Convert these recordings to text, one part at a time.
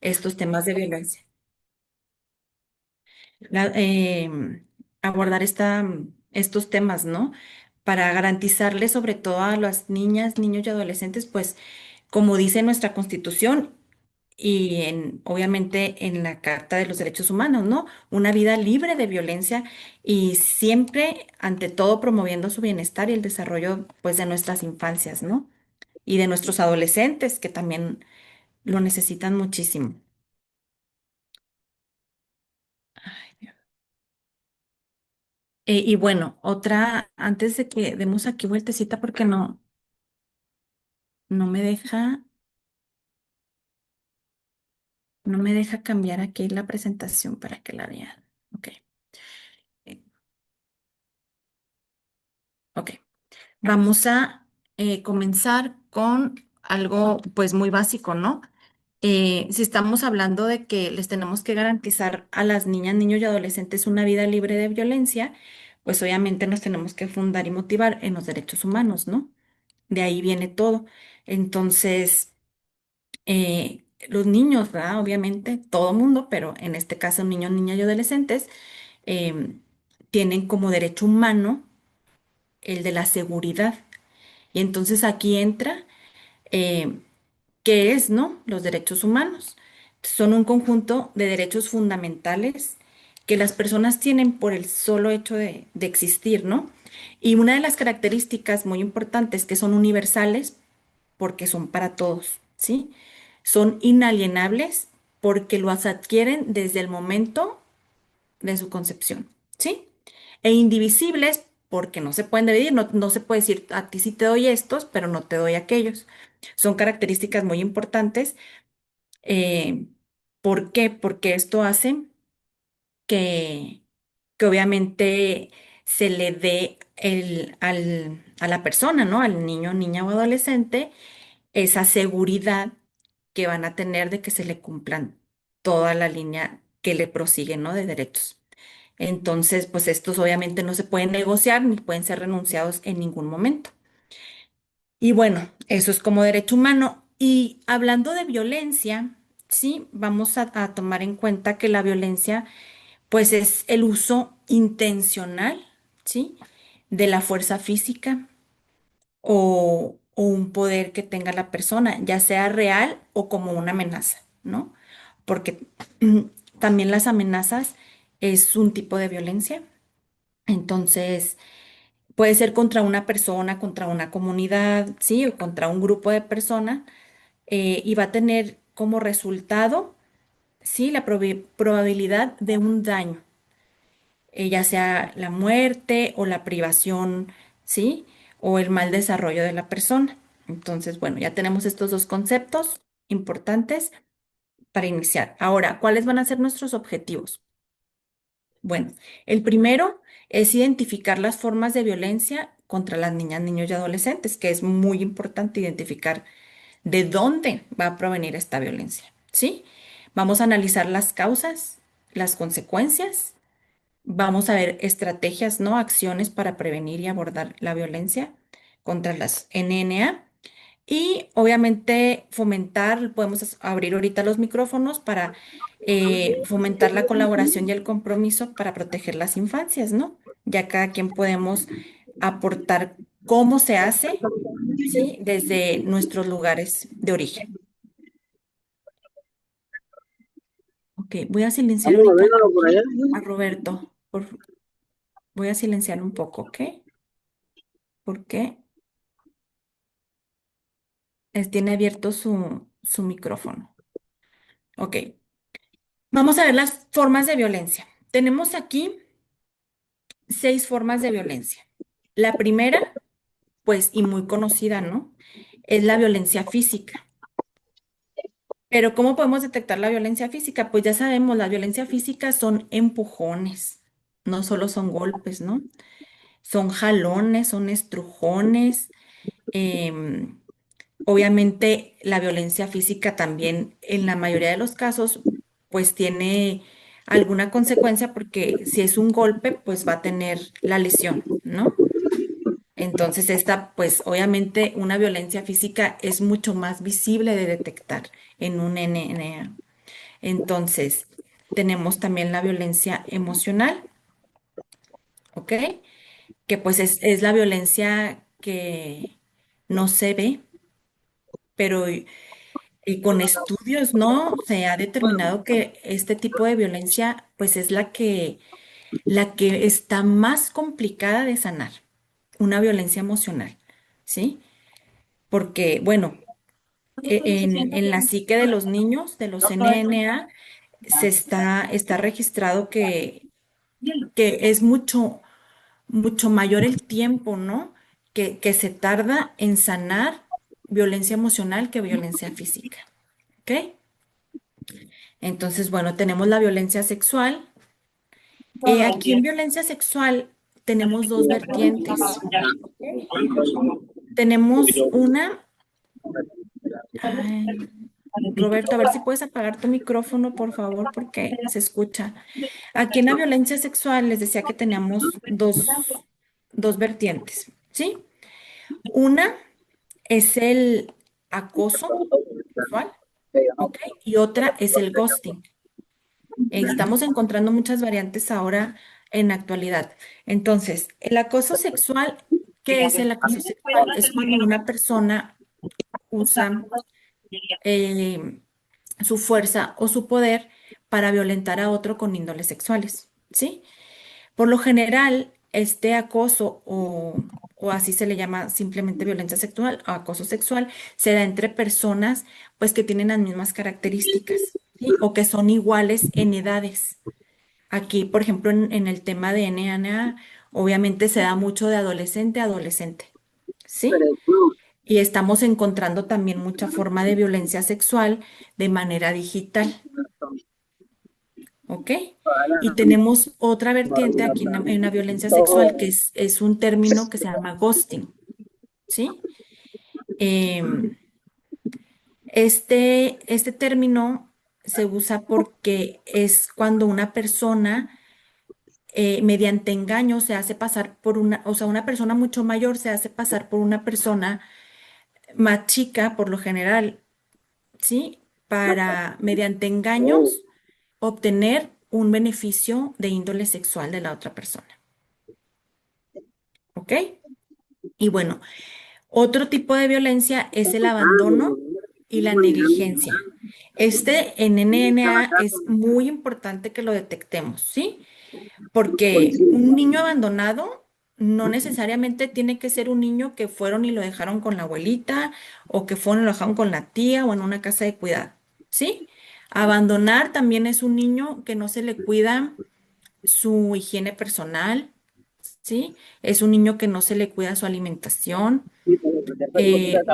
estos temas de violencia. La- abordar estos temas, ¿no? Para garantizarle sobre todo a las niñas, niños y adolescentes, pues, como dice nuestra Constitución y obviamente en la Carta de los Derechos Humanos, ¿no? Una vida libre de violencia y siempre, ante todo, promoviendo su bienestar y el desarrollo, pues, de nuestras infancias, ¿no? Y de nuestros adolescentes, que también lo necesitan muchísimo. Y bueno, otra, antes de que demos aquí vueltecita, porque no me deja, no me deja cambiar aquí la presentación para que la vean. Ok, eh, ok. Vamos a comenzar con algo pues muy básico, ¿no? Si estamos hablando de que les tenemos que garantizar a las niñas, niños y adolescentes una vida libre de violencia, pues obviamente nos tenemos que fundar y motivar en los derechos humanos, ¿no? De ahí viene todo. Entonces, los niños, ¿verdad? Obviamente, todo mundo, pero en este caso niños, niñas y adolescentes, em, tienen como derecho humano el de la seguridad. Y entonces aquí entra, eh, ¿qué es, no? Los derechos humanos. Son un conjunto de derechos fundamentales que las personas tienen por el solo hecho de existir, ¿no? Y una de las características muy importantes que son universales porque son para todos, ¿sí? Son inalienables porque los adquieren desde el momento de su concepción, ¿sí? E indivisibles porque no se pueden dividir, no se puede decir a ti sí te doy estos, pero no te doy aquellos. Son características muy importantes. eh, ¿Por qué? Porque esto hace que, que obviamente se le dé a la persona, ¿no? Al niño, niña o adolescente, esa seguridad que van a tener de que se le cumplan toda la línea que le prosigue, ¿no? De derechos. Entonces, pues estos obviamente no se pueden negociar ni pueden ser renunciados en ningún momento. Y bueno, eso es como derecho humano. Y hablando de violencia, sí, vamos a tomar en cuenta que la violencia, pues es el uso intencional, ¿sí? De la fuerza física o un poder que tenga la persona, ya sea real o como una amenaza, ¿no? Porque también las amenazas es un tipo de violencia. Entonces, puede ser contra una persona, contra una comunidad, ¿sí? O contra un grupo de personas, y va a tener como resultado, ¿sí? La probabilidad de un daño, ya sea la muerte o la privación, ¿sí? O el mal desarrollo de la persona. Entonces, bueno, ya tenemos estos dos conceptos importantes para iniciar. Ahora, ¿cuáles van a ser nuestros objetivos? Bueno, el primero es identificar las formas de violencia contra las niñas, niños y adolescentes, que es muy importante identificar de dónde va a provenir esta violencia, ¿sí? Vamos a analizar las causas, las consecuencias. Vamos a ver estrategias, ¿no? Acciones para prevenir y abordar la violencia contra las NNA. Y obviamente fomentar, podemos abrir ahorita los micrófonos para fomentar la colaboración y el compromiso para proteger las infancias, ¿no? Ya cada quien podemos aportar cómo se hace, ¿sí? Desde nuestros lugares de origen. Ok, voy a silenciar Vamos a ahorita verlo por allá. aquí a Roberto. Voy a silenciar un poco, ¿ok? Porque él tiene abierto su micrófono. Ok, vamos a ver las formas de violencia. Tenemos aquí 6 formas de violencia. La primera, pues, y muy conocida, ¿no? Es la violencia física. Pero ¿cómo podemos detectar la violencia física? Pues ya sabemos, la violencia física son empujones, no solo son golpes, ¿no? Son jalones, son estrujones. em, Obviamente la violencia física también en la mayoría de los casos pues tiene alguna consecuencia porque si es un golpe pues va a tener la lesión, ¿no? Entonces esta pues obviamente una violencia física es mucho más visible de detectar en un NNA. Entonces, tenemos también la violencia emocional, ¿ok? Que pues es la violencia que no se ve, pero y con estudios, ¿no? Se ha determinado que este tipo de violencia pues es la que está más complicada de sanar, una violencia emocional, ¿sí? Porque, bueno, en la psique de los niños, de los NNA, está registrado que es mucho mayor el tiempo, ¿no? Que se tarda en sanar violencia emocional que violencia física, ¿ok? Entonces, bueno, tenemos la violencia sexual. Aquí en violencia sexual tenemos dos vertientes, ¿ok? Tenemos una, ay, Roberto, a ver si puedes apagar tu micrófono, por favor, porque se escucha. Aquí en la violencia sexual les decía que teníamos dos vertientes, ¿sí? Una es el acoso sexual, ¿ok? Y otra es el ghosting. Estamos encontrando muchas variantes ahora en la actualidad. Entonces, el acoso sexual, ¿qué es el acoso sexual? Es cuando una persona usa eh, su fuerza o su poder para violentar a otro con índoles sexuales, ¿sí? Por lo general, este acoso o así se le llama simplemente violencia sexual o acoso sexual, se da entre personas pues que tienen las mismas características, ¿sí? O que son iguales en edades. Aquí, por ejemplo, en el tema de NNA, obviamente se da mucho de adolescente a adolescente, ¿sí? Y estamos encontrando también mucha forma de violencia sexual de manera digital, ¿ok? Y tenemos otra vertiente aquí en la violencia sexual que es un término que se llama ghosting, ¿sí? Em, este término se usa porque es cuando una persona mediante engaño se hace pasar por una, o sea, una persona mucho mayor se hace pasar por una persona más chica por lo general, ¿sí? Para, mediante engaños, obtener un beneficio de índole sexual de la otra persona, ¿ok? Y bueno, otro tipo de violencia es el abandono y la negligencia. Este en NNA es muy importante que lo detectemos, ¿sí? Porque un niño abandonado no necesariamente tiene que ser un niño que fueron y lo dejaron con la abuelita o que fueron y lo dejaron con la tía o en una casa de cuidado, ¿sí? Abandonar también es un niño que no se le cuida su higiene personal, ¿sí? Es un niño que no se le cuida su alimentación.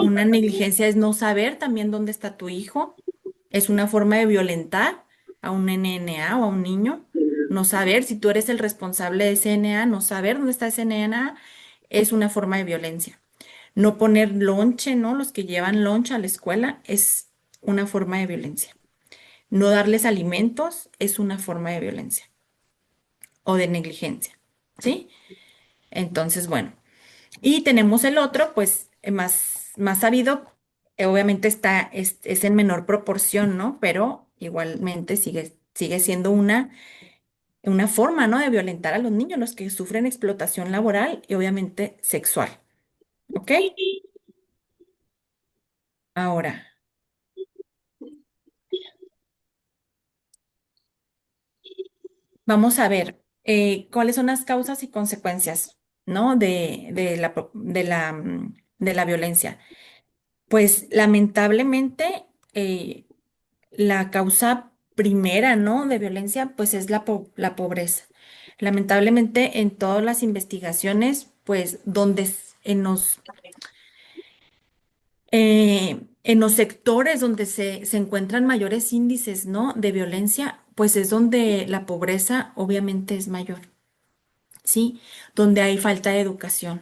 Una negligencia es no saber también dónde está tu hijo. Es una forma de violentar a un NNA o a un niño. No saber si tú eres el responsable de ese NNA, no saber dónde está ese NNA, es una forma de violencia. No poner lonche, ¿no? Los que llevan lonche a la escuela es una forma de violencia. No darles alimentos es una forma de violencia o de negligencia, ¿sí? Entonces, bueno. Y tenemos el otro, pues más sabido, obviamente es en menor proporción, ¿no? Pero igualmente sigue siendo una forma, ¿no? De violentar a los niños, los que sufren explotación laboral y obviamente sexual, ¿ok? Ahora, vamos a ver cuáles son las causas y consecuencias, ¿no? De la violencia. Pues lamentablemente, la causa primera, ¿no? De violencia, pues es la pobreza. Lamentablemente, en todas las investigaciones, pues donde en los sectores donde se encuentran mayores índices, ¿no? De violencia, pues es donde la pobreza obviamente es mayor, ¿sí? Donde hay falta de educación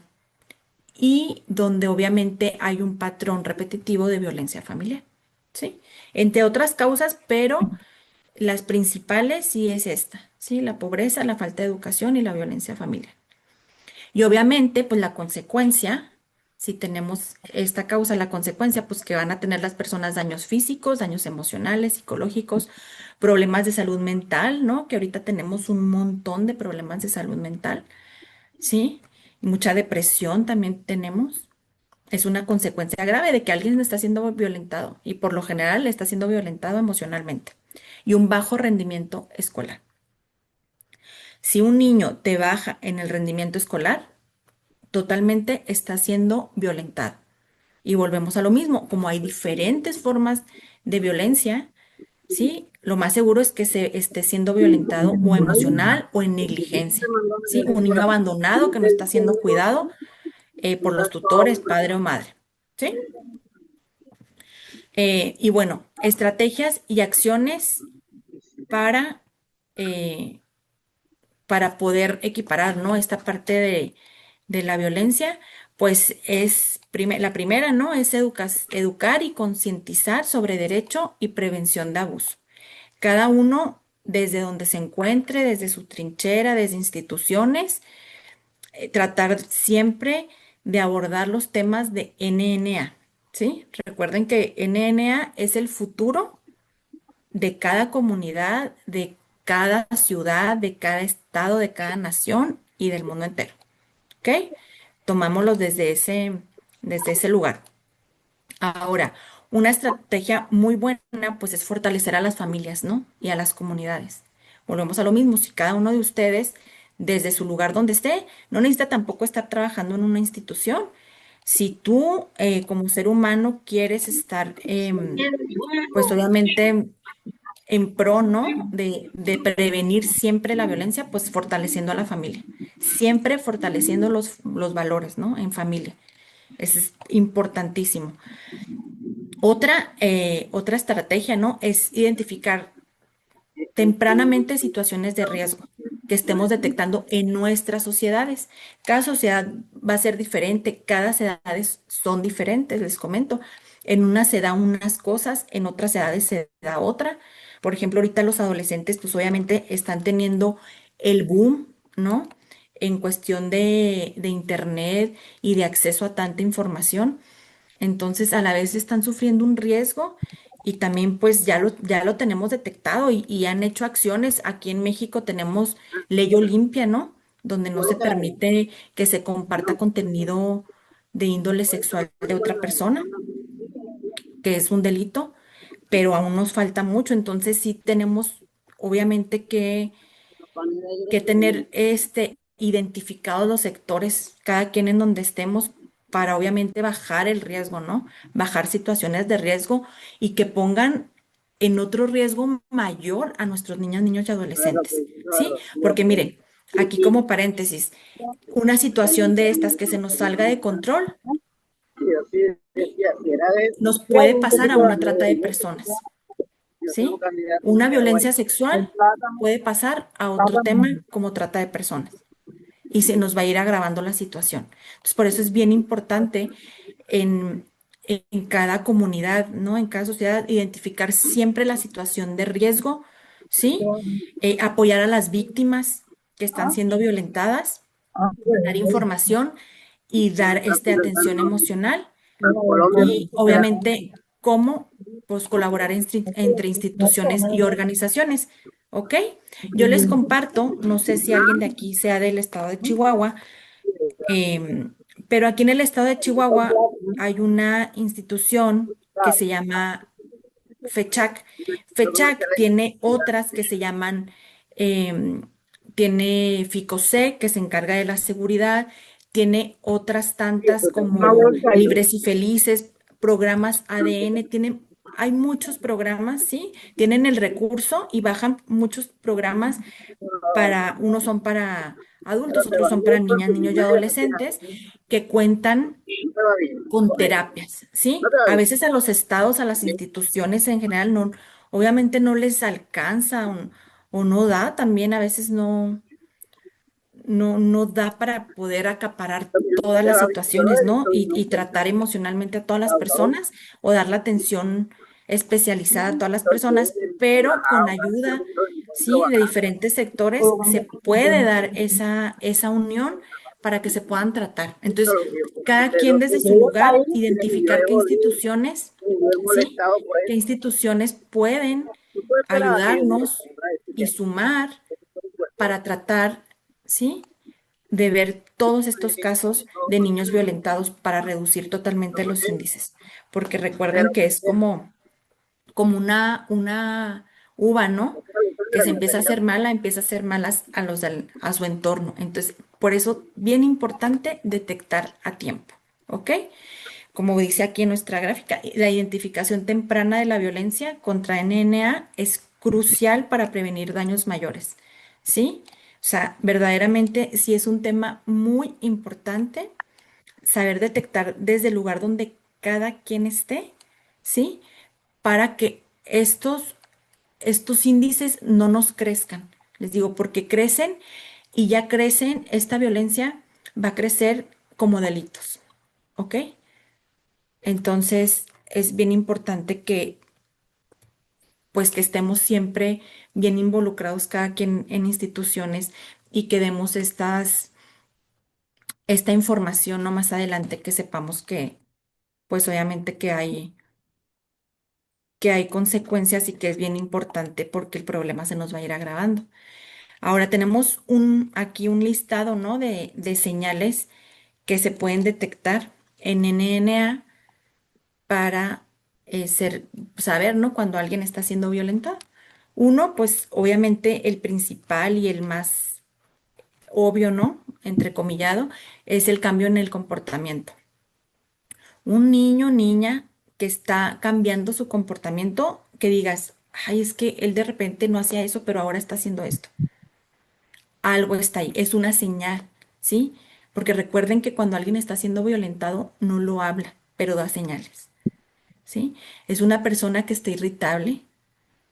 y donde obviamente hay un patrón repetitivo de violencia familiar, ¿sí? Entre otras causas, pero las principales sí es esta, ¿sí? La pobreza, la falta de educación y la violencia familiar. Y obviamente, pues la consecuencia, si tenemos esta causa, la consecuencia, pues que van a tener las personas daños físicos, daños emocionales, psicológicos, problemas de salud mental, ¿no? Que ahorita tenemos un montón de problemas de salud mental, ¿sí? Mucha depresión también tenemos. Es una consecuencia grave de que alguien está siendo violentado y por lo general está siendo violentado emocionalmente y un bajo rendimiento escolar. Si un niño te baja en el rendimiento escolar, totalmente está siendo violentado. Y volvemos a lo mismo, como hay diferentes formas de violencia, ¿sí? Lo más seguro es que se esté siendo violentado o emocional o en negligencia, ¿sí? Un niño abandonado que no está siendo cuidado por los tutores, padre o madre, ¿sí? Y bueno, estrategias y acciones para, eh, para poder equiparar, ¿no? Esta parte de la violencia, pues es la primera, ¿no? Es educar y concientizar sobre derecho y prevención de abuso. Cada uno desde donde se encuentre, desde su trinchera, desde instituciones, tratar siempre de abordar los temas de NNA, ¿sí? Recuerden que NNA es el futuro de cada comunidad, de cada ciudad, de cada estado, de cada nación y del mundo entero. ¿Ok? Tomámoslos desde ese lugar. Ahora, una estrategia muy buena, pues es fortalecer a las familias, ¿no? Y a las comunidades. Volvemos a lo mismo, si cada uno de ustedes, desde su lugar donde esté, no necesita tampoco estar trabajando en una institución. Si tú, como ser humano, quieres estar, pues obviamente en pro, ¿no? De prevenir siempre la violencia, pues fortaleciendo a la familia, siempre fortaleciendo los valores, ¿no? En familia. Eso es importantísimo. Otra estrategia, ¿no? Es identificar tempranamente situaciones de riesgo que estemos detectando en nuestras sociedades. Cada sociedad va a ser diferente, cada edades son diferentes, les comento. En unas se da unas cosas, en otras edades se da otra. Por ejemplo, ahorita los adolescentes, pues obviamente están teniendo el boom, ¿no? En cuestión de internet y de acceso a tanta información. Entonces, a la vez están sufriendo un riesgo y también pues ya lo tenemos detectado y han hecho acciones. Aquí en México tenemos ley Olimpia, ¿no? Donde no se permite que se comparta contenido de índole sexual de otra persona, que es un delito, pero aún nos falta mucho. Entonces, sí tenemos obviamente que tener identificados los sectores, cada quien en donde estemos, para obviamente bajar el riesgo, ¿no? Bajar situaciones de riesgo y que pongan en otro riesgo mayor a nuestros niños, niños y adolescentes, ¿sí? Porque miren, aquí como paréntesis, una situación de estas que se nos salga de control, ¿sí? Nos puede pasar a una trata de personas, ¿sí? Una violencia sexual puede pasar a otro tema como trata de personas y se nos va a ir agravando la situación. Entonces, por eso es bien importante en, en cada comunidad, ¿no? En cada sociedad, identificar siempre la situación de riesgo, ¿sí? Apoyar a las víctimas que están siendo violentadas, dar información y dar atención emocional y obviamente cómo pues colaborar entre instituciones y organizaciones. ¿Ok? Yo les comparto, no sé si alguien de aquí sea del estado de Chihuahua, em, pero aquí en el estado de Chihuahua hay una institución que se llama FECHAC. FECHAC tiene otras que se llaman, em, tiene FICOSE, que se encarga de la seguridad, tiene otras tantas como Libres y Felices, programas ADN, hay muchos programas, ¿sí? Tienen el recurso y bajan muchos programas unos son para adultos, otros son para niñas, niños y adolescentes, que cuentan con terapias, ¿sí? A veces a los estados, a las instituciones en general, no, obviamente no les alcanza o no da, también a veces no da para poder acaparar todas las situaciones, ¿no? Y tratar emocionalmente a todas las personas o dar la atención especializada a todas las personas, pero con ayuda, ¿sí? De diferentes sectores se puede dar esa unión para que se puedan tratar. Entonces, cada De quien los desde su niños lugar, ahí, y yo identificar qué instituciones, y yo he ¿sí? molestado por Qué eso. instituciones pueden Tú esperabas que yo dijera que ayudarnos me iba a decir y eso. sumar Eso fue un hueco. para tratar, ¿sí? De ver todos estos casos de niños violentados para reducir totalmente los índices. Porque Pero, recuerden que es como una uva, ¿no? Que se empieza a hacer malas a a su entorno. Entonces, por eso, bien importante detectar a tiempo, ¿ok? Como dice aquí en nuestra gráfica, la identificación temprana de la violencia contra NNA es crucial para prevenir daños mayores, ¿sí? O sea, verdaderamente sí es un tema muy importante saber detectar desde el lugar donde cada quien esté, ¿sí? Para que estos índices no nos crezcan. Les digo, porque crecen y ya crecen, esta violencia va a crecer como delitos, ¿ok? Entonces, es bien importante que, pues, que estemos siempre bien involucrados cada quien en instituciones y que demos esta información, ¿no? Más adelante que sepamos que, pues, obviamente que hay consecuencias y que es bien importante porque el problema se nos va a ir agravando. Ahora tenemos aquí un listado, ¿no? De señales que se pueden detectar en NNA para saber, ¿no? Cuando alguien está siendo violentado. Uno, pues obviamente el principal y el más obvio, ¿no? Entrecomillado, es el cambio en el comportamiento. Un niño, niña que está cambiando su comportamiento, que digas, ay, es que él de repente no hacía eso, pero ahora está haciendo esto. Algo está ahí, es una señal, ¿sí? Porque recuerden que cuando alguien está siendo violentado, no lo habla, pero da señales, ¿sí? Es una persona que está irritable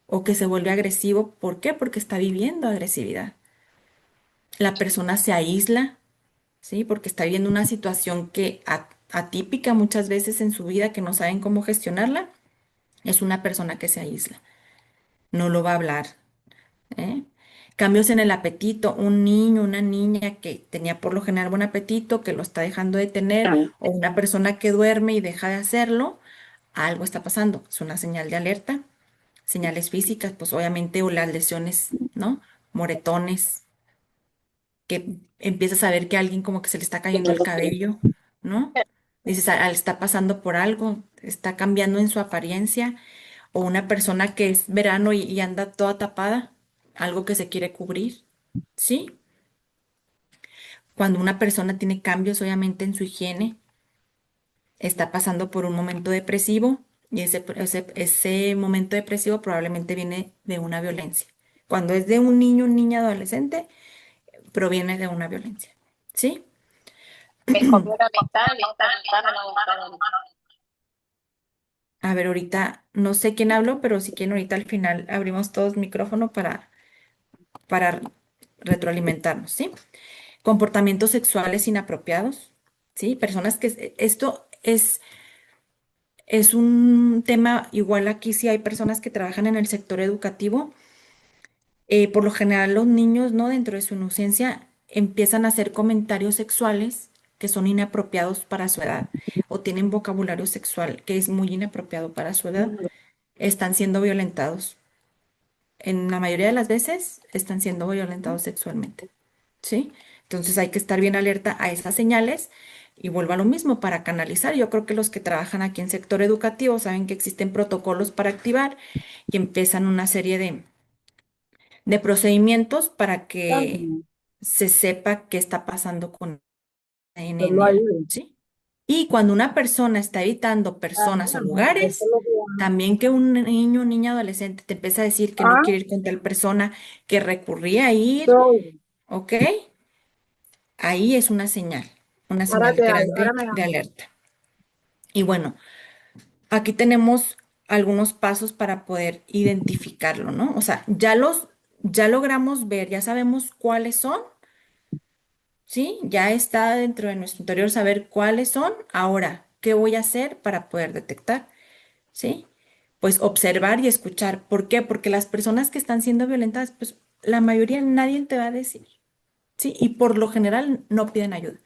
o que se vuelve agresivo. ¿Por qué? Porque está viviendo agresividad. La persona se aísla, ¿sí? Porque está viviendo una situación que atípica muchas veces en su vida, que no saben cómo gestionarla. Es una persona que se aísla, no lo va a hablar, ¿eh? Cambios en el apetito, un niño, una niña que tenía por lo general buen apetito, que lo está dejando de tener, o una persona que duerme y deja de hacerlo, algo está pasando. Es una señal de alerta. Señales físicas, pues obviamente, o las lesiones, ¿no? Moretones, que empiezas a ver que a alguien como que se le está cayendo el cabello, ¿no? Dices, está pasando por algo, está cambiando en su apariencia, o una persona que es verano y anda toda tapada, algo que se quiere cubrir, ¿sí? Cuando una persona tiene cambios, obviamente, en su higiene, está pasando por un momento depresivo y ese momento depresivo probablemente viene de una violencia. Cuando es de un niño, niña, adolescente, proviene de una violencia, ¿sí? Me comí una mitad y la otra mitad me la gustaron. A ver, ahorita no sé quién habló, pero si quieren ahorita al final abrimos todos micrófono para retroalimentarnos, ¿sí? Comportamientos sexuales inapropiados, ¿sí? Personas que esto es un tema igual aquí si hay personas que trabajan en el sector educativo. Por lo general los niños, ¿no? Dentro de su inocencia empiezan a hacer comentarios sexuales que son inapropiados para su edad o tienen vocabulario sexual que es muy inapropiado para su edad. Están siendo violentados. En la mayoría de las veces están siendo violentados sexualmente, ¿sí? Entonces hay que estar bien alerta a esas señales y vuelvo a lo mismo para canalizar. Yo creo que los que trabajan aquí en sector educativo saben que existen protocolos para activar y empiezan una serie de procedimientos para que se sepa qué está pasando con la Hacerlo NNA, ahí. ¿sí? Y cuando una persona está evitando personas o Eso es lugares, lo que... también que un niño o niña adolescente te empieza a decir que no Ah, quiere ir con tal persona, que recurría a ir, soy. ¿ok? Ahí es una Ahora señal te hallo, ahora grande me de hallo. alerta. Y bueno, aquí tenemos algunos pasos para poder identificarlo, ¿no? O sea, ya logramos ver, ya sabemos cuáles son. ¿Sí? Ya está dentro de nuestro interior saber cuáles son. Ahora, ¿qué voy a hacer para poder detectar? ¿Sí? Pues observar y escuchar. ¿Por qué? Porque las personas que están siendo violentadas, pues la mayoría nadie te va a decir. ¿sí? Y por lo general no piden ayuda.